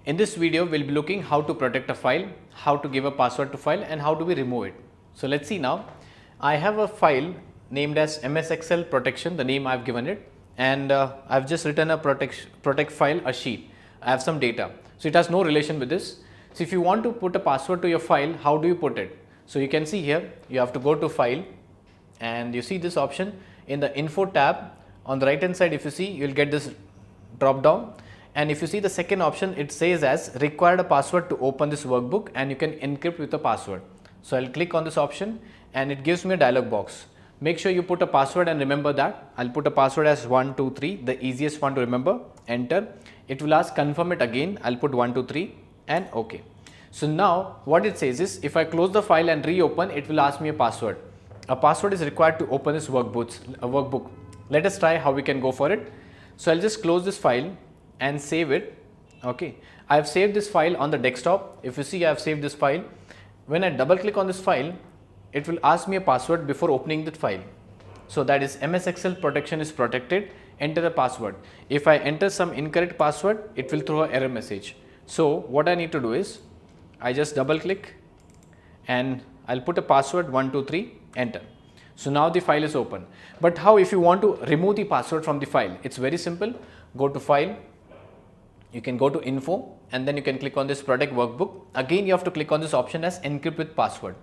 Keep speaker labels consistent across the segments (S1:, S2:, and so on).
S1: In this video, we'll be looking how to protect a file, how to give a password to file and how do we remove it. So let's see now. I have a file named as MS Excel protection, the name I've given it, and I've just written a protect file, a sheet. I have some data. So it has no relation with this. So if you want to put a password to your file, how do you put it? So you can see here, you have to go to file and you see this option in the info tab on the right hand side. If you see, you'll get this drop down, and if you see the second option, it says as required a password to open this workbook and you can encrypt with a password. So I'll click on this option and it gives me a dialog box. Make sure you put a password and remember that. I'll put a password as 123, the easiest one to remember. Enter. It will ask confirm it again. I'll put 123 and OK. So now what it says is if I close the file and reopen, it will ask me a password. A password is required to open this workbook. Let us try how we can go for it. So I'll just close this file and save it. Okay, I have saved this file on the desktop. If you see, I have saved this file. When I double click on this file, it will ask me a password before opening the file. So that is MS Excel protection is protected. Enter the password. If I enter some incorrect password, it will throw an error message. So what I need to do is I just double click and I'll put a password 123, enter. So now the file is open. But how if you want to remove the password from the file? It's very simple. Go to file. You can go to info and then you can click on this protect workbook. Again, you have to click on this option as encrypt with password.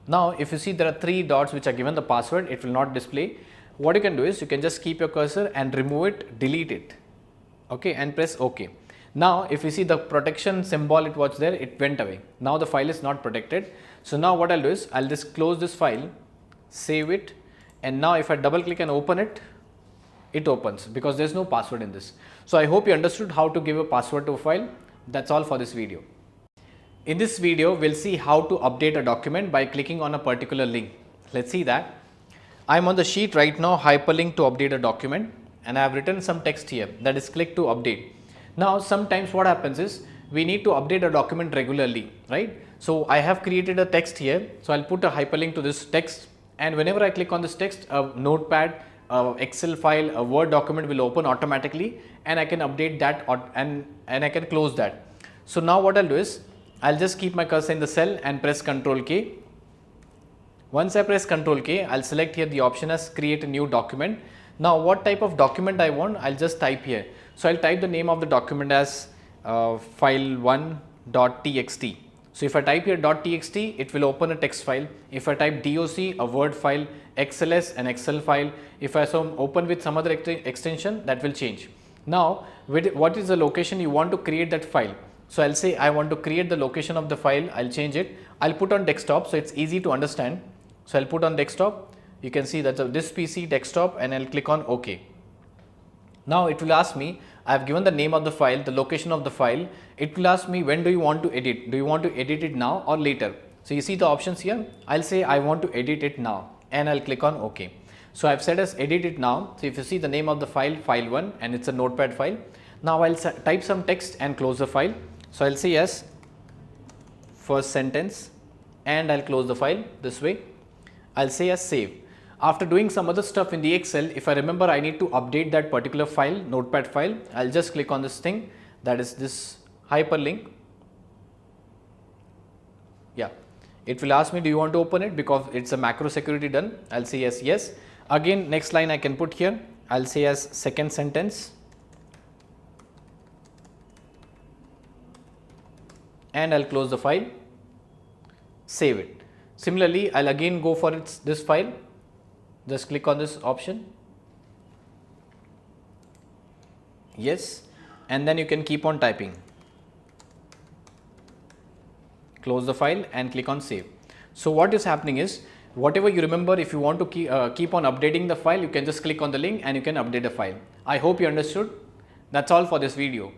S1: Now, if you see there are 3 dots which are given the password, it will not display. What you can do is you can just keep your cursor and remove it, delete it. Okay, and press OK. Now, if you see the protection symbol, it was there, it went away. Now the file is not protected. So now what I'll do is I'll just close this file, save it, and now if I double click and open it, it opens because there's no password in this. So I hope you understood how to give a password to a file. That's all for this video. In this video, we'll see how to update a document by clicking on a particular link. Let's see that. I'm on the sheet right now, hyperlink to update a document, and I have written some text here, that is click to update. Now sometimes what happens is we need to update a document regularly, right? So I have created a text here, so I'll put a hyperlink to this text, and whenever I click on this text, a notepad, Excel file, a Word document will open automatically, and I can update that and I can close that. So now what I'll do is I'll just keep my cursor in the cell and press Ctrl K. Once I press Ctrl K, I'll select here the option as create a new document. Now what type of document I want, I'll just type here. So I'll type the name of the document as file1.txt. So if I type here .txt, it will open a text file. If I type doc, a Word file, XLS, an Excel file. If I open with some other extension, that will change. Now, what is the location you want to create that file? So I'll say I want to create the location of the file. I'll change it. I'll put on desktop, so it's easy to understand. So I'll put on desktop. You can see that this PC desktop, and I'll click on OK. Now it will ask me, I have given the name of the file, the location of the file. It will ask me, when do you want to edit? Do you want to edit it now or later? So you see the options here. I'll say I want to edit it now, and I'll click on OK. So I've set as edit it now. So if you see the name of the file, file1, and it's a notepad file. Now I'll type some text and close the file. So I'll say as first sentence, and I'll close the file this way. I'll say as save. After doing some other stuff in the Excel, if I remember I need to update that particular file, notepad file, I'll just click on this thing, that is this hyperlink. Yeah, it will ask me, do you want to open it, because it's a macro security done. I'll say yes, yes. Again, next line I can put here, I'll say as second sentence, and I'll close the file, save it. Similarly, I'll again go for this file. Just click on this option, yes, and then you can keep on typing. Close the file and click on save. So what is happening is, whatever you remember, if you want to keep on updating the file, you can just click on the link and you can update the file. I hope you understood. That's all for this video.